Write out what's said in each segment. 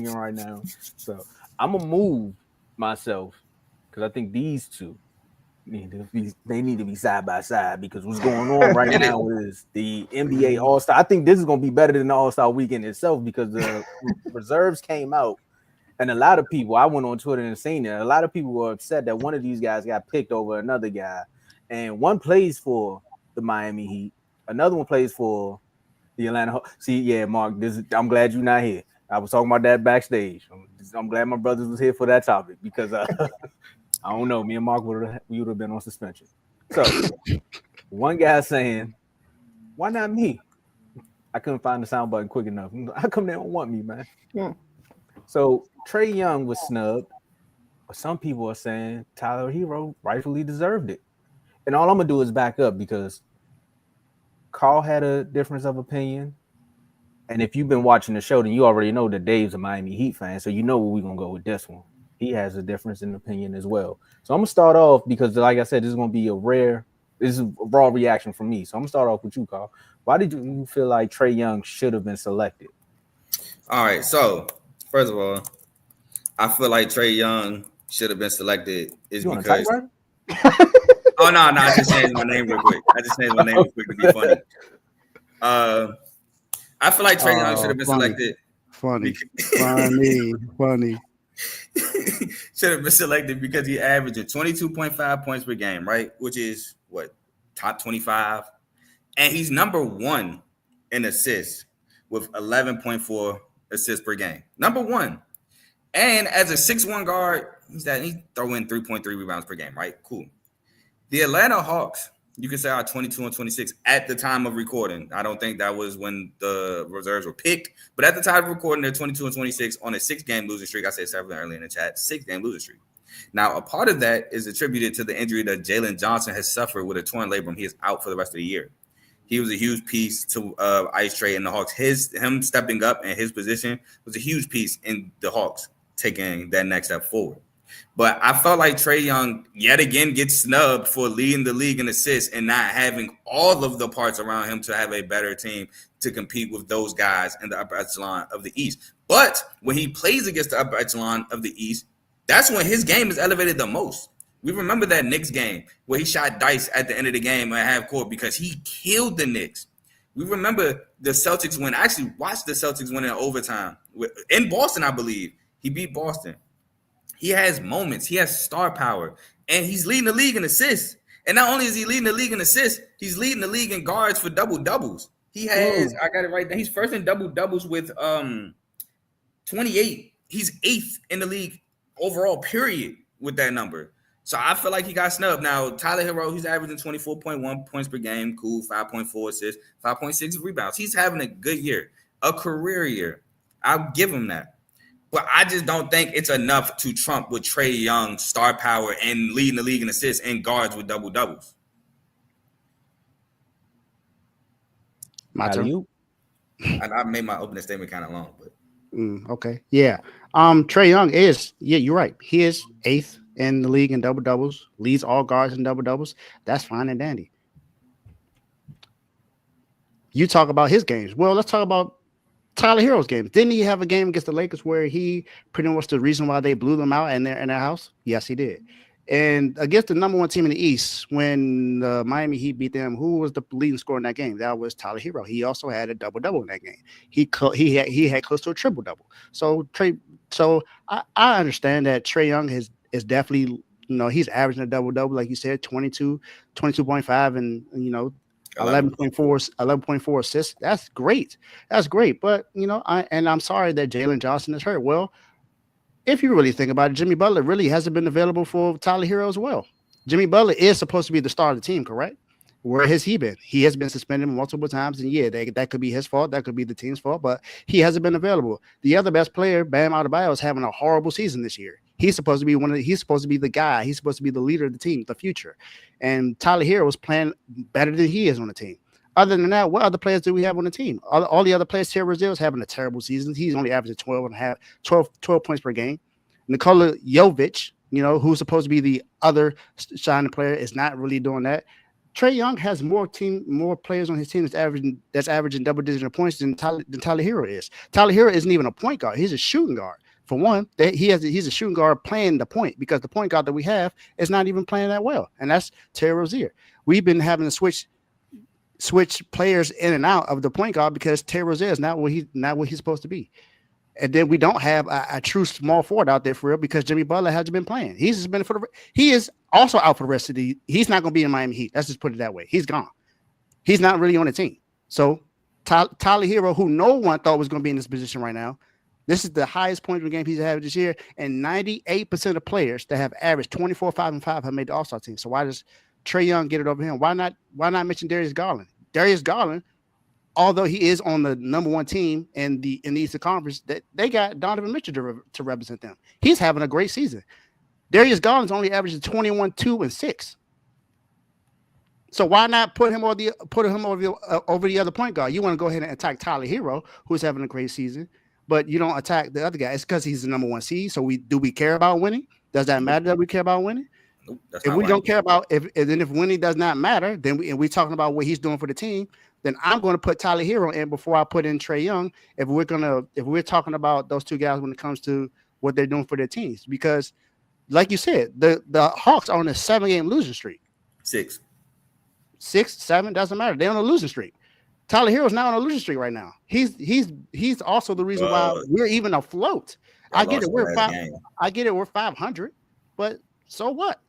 right now. So I'm gonna move myself because I think these two need to be side by side because what's going on right now is the NBA All Star. I think this is gonna be better than the All Star Weekend itself because the reserves came out. And a lot of people, I went on Twitter and seen it. A lot of people were upset that one of these guys got picked over another guy. And one plays for the Miami Heat, another one plays for the Atlanta Hawks. See, yeah, Mark, I'm glad you're not here. I was talking about that backstage. I'm glad my brothers was here for that topic because I don't know. Me and Mark would have been on suspension. So one guy saying, "Why not me?" I couldn't find the sound button quick enough. How come they don't want me, man? Yeah. So Trae Young was snubbed, but some people are saying Tyler Herro rightfully deserved it. And all I'm gonna do is back up because Carl had a difference of opinion. And if you've been watching the show, then you already know that Dave's a Miami Heat fan, so you know where we're gonna go with this one. He has a difference in opinion as well. So I'm gonna start off because, like I said, this is gonna be this is a raw reaction from me. So I'm gonna start off with you, Carl. Why did you feel like Trae Young should have been selected? All right, so first of all, I feel like Trae Young should have been selected is you because. Oh no! I just changed my name real quick. To be funny. I feel like Trae Young should have been selected. Funny. Should have been selected because he averaged 22.5 points per game, right? Which is what, top 25, and he's number 1 in assists with 11.4 assists per game. Number 1. And as a 6'1" guard, he throw in 3.3 rebounds per game, right? Cool. The Atlanta Hawks, you can say, are 22 and 26 at the time of recording. I don't think that was when the reserves were picked, but at the time of recording, they're 22 and 26 on a 6-game losing streak. I said 7 earlier in the chat, 6-game losing streak. Now, a part of that is attributed to the injury that Jalen Johnson has suffered with a torn labrum. He is out for the rest of the year. He was a huge piece to Ice Trae and the Hawks. Him stepping up in his position was a huge piece in the Hawks taking that next step forward. But I felt like Trae Young yet again gets snubbed for leading the league in assists and not having all of the parts around him to have a better team to compete with those guys in the upper echelon of the East. But when he plays against the upper echelon of the East, that's when his game is elevated the most. We remember that Knicks game where he shot dice at the end of the game at half court because he killed the Knicks. We remember the Celtics win. I actually watched the Celtics win in overtime in Boston, I believe. He beat Boston. He has moments. He has star power. And he's leading the league in assists. And not only is he leading the league in assists, he's leading the league in guards for double-doubles. He has, I got it right now, he's first in double-doubles with 28. He's 8th in the league overall, period, with that number. So I feel like he got snubbed. Now, Tyler Herro, he's averaging 24.1 points per game. Cool, 5.4 assists, 5.6 rebounds. He's having a good year, a career year. I'll give him that. But I just don't think it's enough to trump with Trae Young's star power and leading the league in assists and guards with double-doubles. My turn. I made my opening statement kind of long, but okay. Yeah. Trae Young is, you're right. He is 8th in the league in double-doubles, leads all guards in double-doubles. That's fine and dandy. You talk about his games. Well, let's talk about Tyler Herro's games. Didn't he have a game against the Lakers where he pretty much the reason why they blew them out in their house? Yes, he did. And against the number 1 team in the East, when the Miami Heat beat them, who was the leading scorer in that game? That was Tyler Herro. He also had a double-double in that game. He had close to a triple-double. So I understand that Trae Young is definitely, he's averaging a double-double, like you said, 22.5, and 11.4 assists. That's great. But I'm sorry that Jalen Johnson is hurt. Well, if you really think about it, Jimmy Butler really hasn't been available for Tyler Herro as well. Jimmy Butler is supposed to be the star of the team, correct? Where has he been? He has been suspended multiple times, and that could be his fault. That could be the team's fault, but he hasn't been available. The other best player, Bam Adebayo, is having a horrible season this year. He's supposed to be he's supposed to be the guy. He's supposed to be the leader of the team, the future. And Tyler Herro was playing better than he is on the team. Other than that, what other players do we have on the team? All the other players, Terry Rozier is having a terrible season. He's only averaging 12 points per game. Nikola Jovic, who's supposed to be the other shining player, is not really doing that. Trae Young has more players on his team that's averaging double-digit points than Tyler Herro is. Tyler Herro isn't even a point guard; he's a shooting guard. For one, he's a shooting guard playing the point because the point guard that we have is not even playing that well, and that's Terry Rozier. We've been having to switch players in and out of the point guard because Terry Rozier is not what he's supposed to be. And then we don't have a true small forward out there for real because Jimmy Butler hasn't been playing. He is also out for the rest of the. He's not going to be in Miami Heat. Let's just put it that way. He's gone. He's not really on the team. So Tyler Herro, who no one thought was going to be in this position right now, this is the highest point per game he's had this year, and 98% of players that have averaged 24, 5, and 5 have made the All-Star team. So why does Trae Young get it over him? Why not mention Darius Garland? Darius Garland, although he is on the number one team in the Eastern Conference, that they got Donovan Mitchell to represent them. He's having a great season. Darius Garland's only averaging 21, 2, and 6. So why not put him over the other point guard? You want to go ahead and attack Tyler Herro, who's having a great season, but you don't attack the other guy. It's because he's the number one seed. So do we care about winning? Does that matter that we care about winning? Nope, if we don't care about if winning does not matter, then we're talking about what he's doing for the team. Then I'm going to put Tyler Herro in before I put in Trae Young. If we're talking about those two guys when it comes to what they're doing for their teams, because like you said, the Hawks are on a 7-game losing streak. 6, 7 doesn't matter. They're on a losing streak. Tyler Herro's not on a losing streak right now. He's also the reason why we're even afloat. I get it. We're 500, but so what?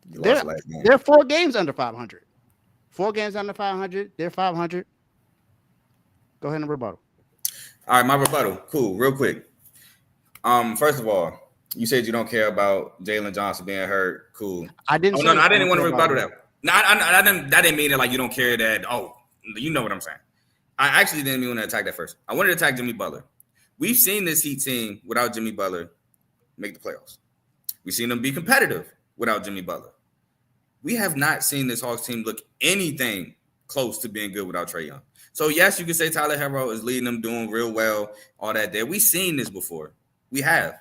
They're 4 games under 500. 4 games under 500. They're 500. Go ahead and rebuttal. All right, my rebuttal. Cool. Real quick. First of all, you said you don't care about Jalen Johnson being hurt. Cool. I didn't. No, I didn't want to rebuttal that. No, I didn't mean it like you don't care that. Oh, you know what I'm saying. I actually didn't even want to attack that first. I wanted to attack Jimmy Butler. We've seen this Heat team without Jimmy Butler make the playoffs. We've seen them be competitive without Jimmy Butler. We have not seen this Hawks team look anything close to being good without Trae Young. So, yes, you can say Tyler Herro is leading them, doing real well, all that there. We've seen this before. We have.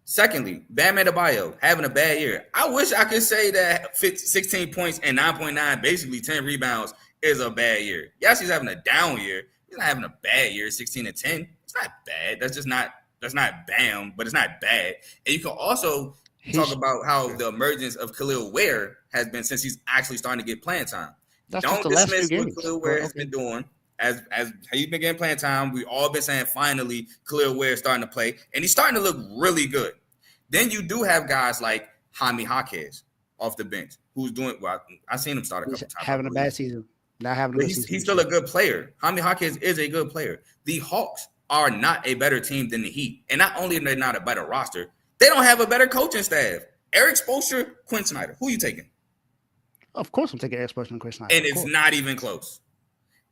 Secondly, Bam Adebayo having a bad year. I wish I could say that 16 points and 9.9, basically 10 rebounds, is a bad year. Yes, he's having a down year. He's not having a bad year, 16 and 10. It's not bad. That's not Bam, but it's not bad. And you can also talk about how the emergence of Khalil Ware has been since he's actually starting to get playing time. Don't dismiss what Khalil Ware has been doing. As he's been getting playing time, we all been saying finally Khalil Ware is starting to play, and he's starting to look really good. Then you do have guys like Jaime Jaquez off the bench who's doing well. I've seen him start a couple times. Having a bad season. Not having a good season. He's still a good player. Jaime Jaquez is a good player. The Hawks are not a better team than the Heat. And not only are they not a better roster, they don't have a better coaching staff. Eric Spoelstra, Quinn Snyder. Who are you taking? Of course I'm taking Eric Spoelstra and Quinn Snyder. And it's not even close.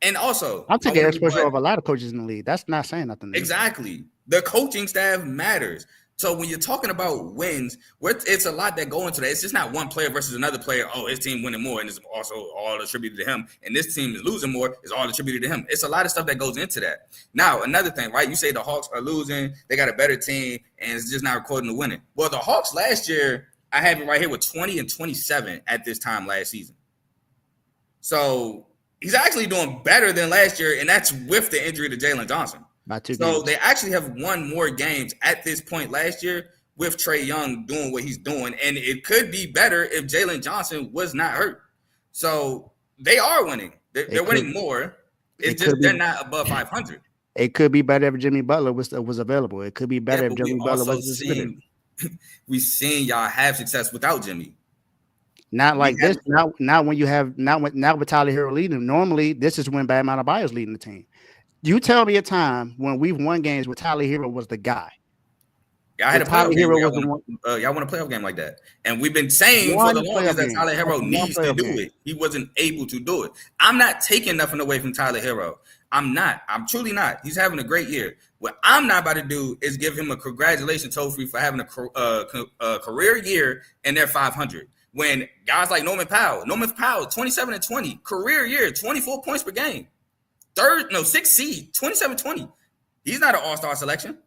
And also, I'm taking Eric Spoelstra over a lot of coaches in the league. That's not saying nothing. Exactly. The coaching staff matters. So when you're talking about wins, it's a lot that go into that. It's just not one player versus another player. Oh, his team winning more, and it's also all attributed to him. And this team is losing more, is all attributed to him. It's a lot of stuff that goes into that. Now, another thing, right? You say the Hawks are losing, they got a better team, and it's just not recording the winning. Well, the Hawks last year, I have it right here with 20 and 27 at this time last season. So he's actually doing better than last year, and that's with the injury to Jalen Johnson. So they actually have won more games at this point last year with Trae Young doing what he's doing. And it could be better if Jalen Johnson was not hurt. So they are winning. They're winning more. It's just they're not above 500. It could be better if Jimmy Butler was available. It could be better if Jimmy Butler was suspended. We've seen y'all have success without Jimmy. Not like this. Now with Tyler Herro leading. Normally, this is when Bam Adebayo is leading the team. You tell me a time when we've won games where Tyler Herro was the guy. Yeah, I had a playoff game. Y'all want a playoff game like that. And we've been saying for the longest that Tyler Herro needs to do it. He wasn't able to do it. I'm not taking nothing away from Tyler Herro. I'm not. I'm truly not. He's having a great year. What I'm not about to do is give him a congratulations trophy for having a career year and they're 500. When guys like Norman Powell, 27 and 20, career year, 24 points per game. 6th seed, 27-20. He's not an all-star selection.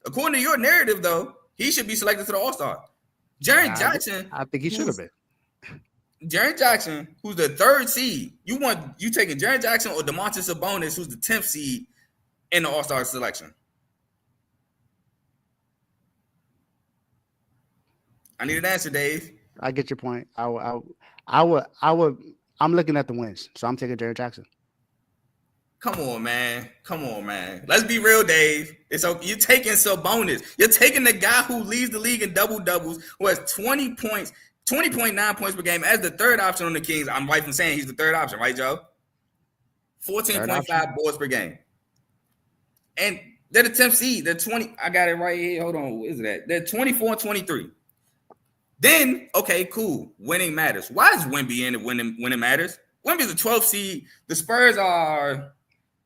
According to your narrative, though, he should be selected to the all-star. Jaren Jackson. I think he should have been. Jaren Jackson, who's the 3rd seed, you taking Jaren Jackson or Domantas Sabonis, who's the 10th seed in the All-Star selection? I need an answer, Dave. I get your point. I would. I'm looking at the wins, so I'm taking Jaren Jackson. Come on, man. Let's be real, Dave. It's okay. You're taking Sabonis. You're taking the guy who leads the league in double-doubles, who has 20 points, 20.9 points per game as the 3rd option on the Kings. I'm right from saying he's the 3rd option, right, Joe? 14.5 boards per game. And they're the 10th seed. They're 20. I got it right here. Hold on. What is that? They're 24 and 23. Then, okay, cool. Winning matters. Why is Wemby in it when it matters? Wemby's the 12th seed. The Spurs are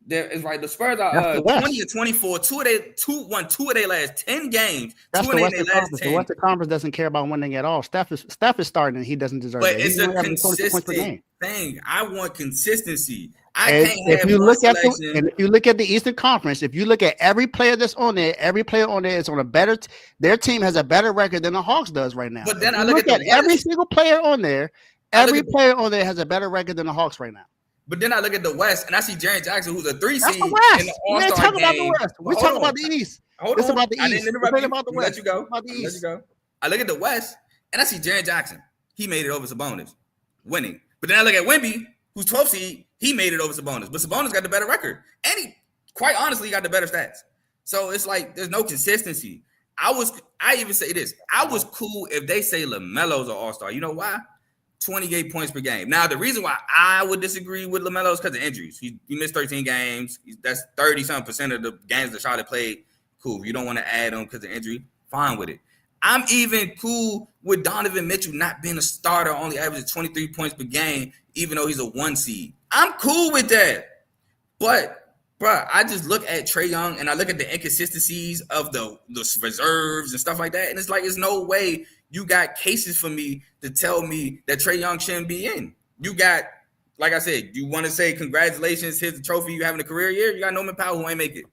the Spurs are 20 and 24. Two of their last 10 games. That's the Western Conference. The Western Conference doesn't care about winning at all. Steph is starting and he doesn't deserve it. But it's a consistent thing. I want consistency. If you look at the Eastern Conference, if you look at every player that's on there, every player on there is on a better. Their team has a better record than the Hawks does right now. But then I look at every single player on there. Every player on there has a better record than the Hawks right now. But then I look at the West and I see Jaren Jackson, who's a 3 seed in the All-Star game. About the West. We're talking about the East. It's about the East. I didn't interrupt you. About the West. Let you go. About the East. Let you go. I look at the West and I see Jaren Jackson. He made it over Sabonis, winning. But then I look at Wemby, who's 12th seed. He made it over Sabonis, but Sabonis got the better record, and he, quite honestly, got the better stats. So it's like there's no consistency. I even say this. I was cool if they say LaMelo's an All-Star. You know why? 28 points per game. Now, the reason why I would disagree with LaMelo is because of injuries. He missed 13 games. That's 30-something% of the games that Charlotte played. Cool. If you don't want to add him because of injury, fine with it. I'm even cool with Donovan Mitchell not being a starter, only averaging 23 points per game, even though he's a 1 seed. I'm cool with that. But, bro, I just look at Trae Young and I look at the inconsistencies of the reserves and stuff like that. And it's like, there's no way you got cases for me to tell me that Trae Young shouldn't be in. You got, like I said, you want to say congratulations, here's the trophy, you having a career year. You got Norman Powell who ain't make it.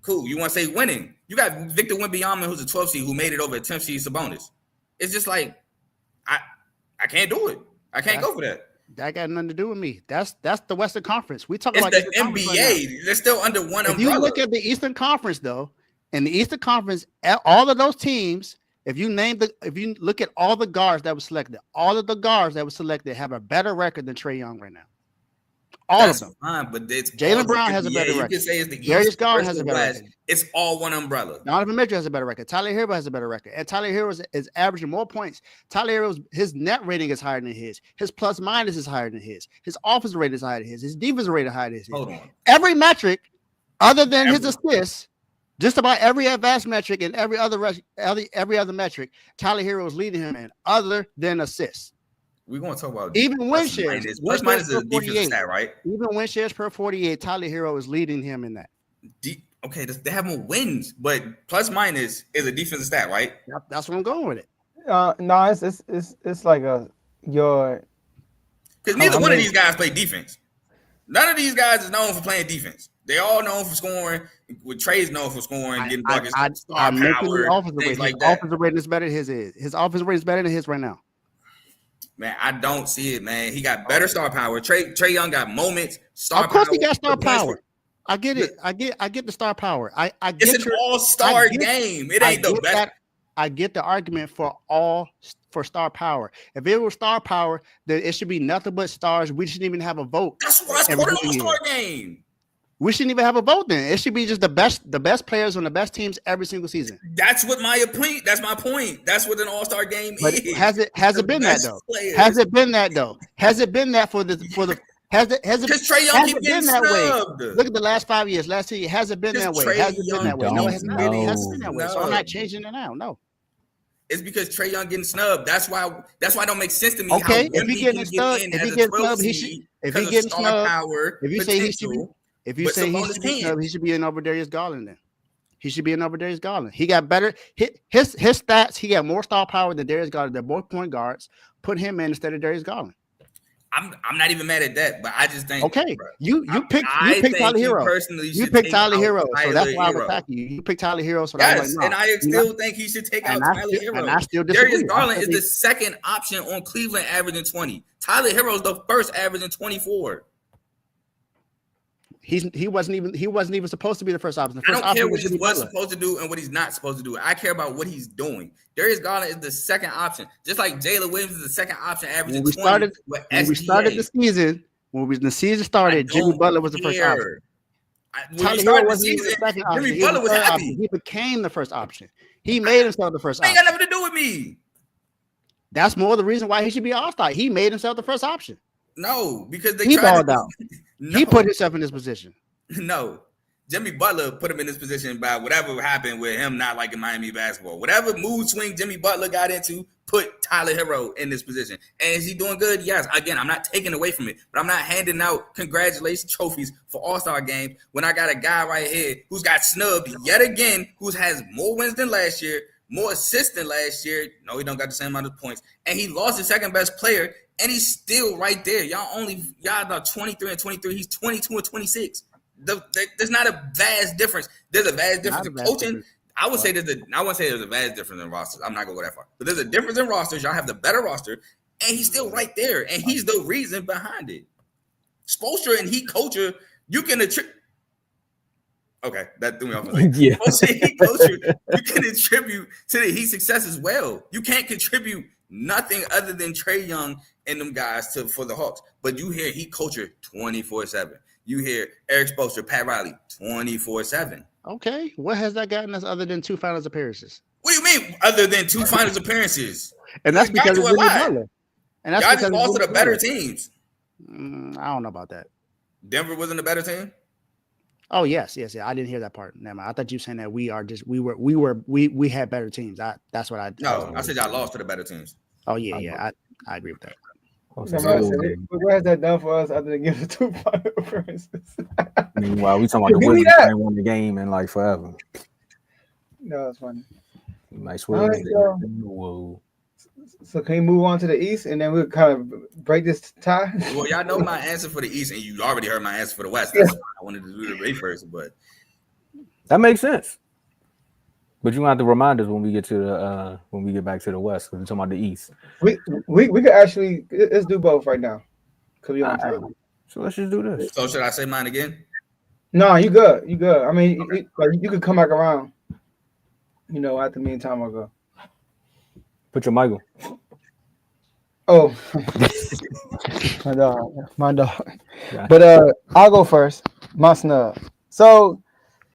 Cool. You want to say winning. You got Victor Wembanyama, who's a 12th seed, who made it over a 10th seed Sabonis. It's just like, I can't do it. I can't go for that. That got nothing to do with me. That's the Western Conference. We talk it's about the NBA. Right, they're still under one umbrella. If you look at the Eastern Conference, though, in the Eastern Conference, all of those teams, if you look at all the guards that were selected, all of the guards that were selected have a better record than Trae Young right now. That's of them. Fine, but Jaylen Brown has a better record. You can say it's the Darius Garland has a better record. It's all one umbrella. Donovan Mitchell has a better record. Tyler Herro has a better record. And Tyler Herro is averaging more points. Tyler Herro's his net rating is higher than his. His plus minus is higher than his. His offensive rate is higher than his. His defensive rate is higher than his. Hold on. Every metric other than his assists, just about every advanced metric and every other metric, Tyler Herro is leading him in, other than assists. We're going to talk about even win shares. Plus minus is a defensive stat, right? Even win shares per 48, Tyler Herro is leading him in that. Okay, they have more wins, but plus minus is a defensive stat, right? That's what I'm going with it. No, it's like your because neither one of these guys play defense. None of these guys is known for playing defense. They all known for scoring. With Trae's known for scoring, getting buckets, star power, things like that. Offensive rating is better than his is. His offensive rating is better than his right now. Man, I don't see it, man. He got better star power. Trae Young got moments. Star of course, power, he got star power. I get it. I get the star power. I get it's an all-star game. It ain't the best. I get the argument for star power. If it was star power, then it should be nothing but stars. We shouldn't even have a vote. That's why it's called an all-star game. We shouldn't even have a vote then. It should be just the best players on the best teams every single season. That's what my point. That's my point. That's what an all-star game is. Has it been that though? Has it been that though? Has it been that for the has it because Trae Young keep getting snubbed. Look at the last 5 years. Last year has it been that way? Has it been that way? No, it hasn't been that way. So I'm not changing it now. No. It's because Trae Young getting snubbed. That's why it don't make sense to me. Okay, if he getting snubbed, he should. If he getting snubbed, if you say he should be. If you say he should be in over Darius Garland, then he should be in over Darius Garland. He got better. His stats, he got more star power than Darius Garland. They're both point guards. Put him in instead of Darius Garland. I'm not even mad at that, but I just think okay, you picked think Tyler Herro. Personally You should picked take Tyler out Herro, so that's why I was Herro. attacking you. You picked Tyler Herro, so Yes, I was like, and no. I still think he should take out Tyler Herro. And I still Darius disagree. Garland is the second option on Cleveland, averaging 20. Tyler Herro is the first, averaging 24. He wasn't even supposed to be the first option. The I first don't care option what he was Butler. supposed to do and what he's not supposed to do. I care about what he's doing. Darius Garland is the second option, just like Jalen Williams is the second option, averaging 20. When we started the season, the season started, Jimmy Butler was the first option. Tyler Herro wasn't even the second option. Jimmy Butler was happy. He became the first option. He made himself the first option. Ain't got nothing to do with me. That's more the reason why he should be an all-star. He made himself the first option. No, because he balled out. No. He put himself in this position. No. Jimmy Butler put him in this position by whatever happened with him not liking Miami basketball. Whatever mood swing Jimmy Butler got into put Tyler Herro in this position. And is he doing good? Yes. Again, I'm not taking away from it, but I'm not handing out congratulations trophies for All-Star games when I got a guy right here who's got snubbed yet again, who has more wins than last year, more assists than last year. No, he don't got the same amount of points. And he lost his second best player, and he's still right there. Y'all about 23 and 23. He's 22 and 26. There's not a vast difference. There's a vast difference in coaching. I wouldn't say there's a vast difference in rosters. I'm not gonna go that far. But there's a difference in rosters. Y'all have the better roster, and he's still right there. And he's the reason behind it. Spoelstra and Heat culture, you can attribute. Okay, that threw me off. Yeah. Heat culture, you can attribute to the Heat success as well. You can't contribute nothing other than Trae Young and them guys for the Hawks. But you hear Heat culture 24/7. You hear Eric Spoelstra, Pat Riley, 24/7. Okay, what has that gotten us other than 2 finals appearances? What do you mean, other than 2 finals appearances? And that's because of Jimmy Butler. And that's y'all just lost to the better teams. I don't know about that. Denver wasn't a better team. Oh yes. I didn't hear that part. Never mind. I thought you were saying that we had better teams. That's what I. No, I said y'all lost to the better teams. Oh yeah. I agree with that. What has that done for us other than give us 2 final appearances? Meanwhile, we talking about the Wizards ain't won the game in like forever. No, it's funny. Nice word. Right, so can we move on to the East and then we'll kind of break this tie? Well, y'all know my answer for the East, and you already heard my answer for the West. That's why I wanted to do the debate first, but that makes sense. But you have to remind us when we get to the when we get back to the West, because we're talking about the East. We could actually let's do both right now. Because we on time. So let's just do this. So should I say mine again? No, you good. You good. I mean, you could come back around. You know, at the meantime, I'll go. Put your mic on. Oh, my dog. Yeah. But I'll go first. My snub. So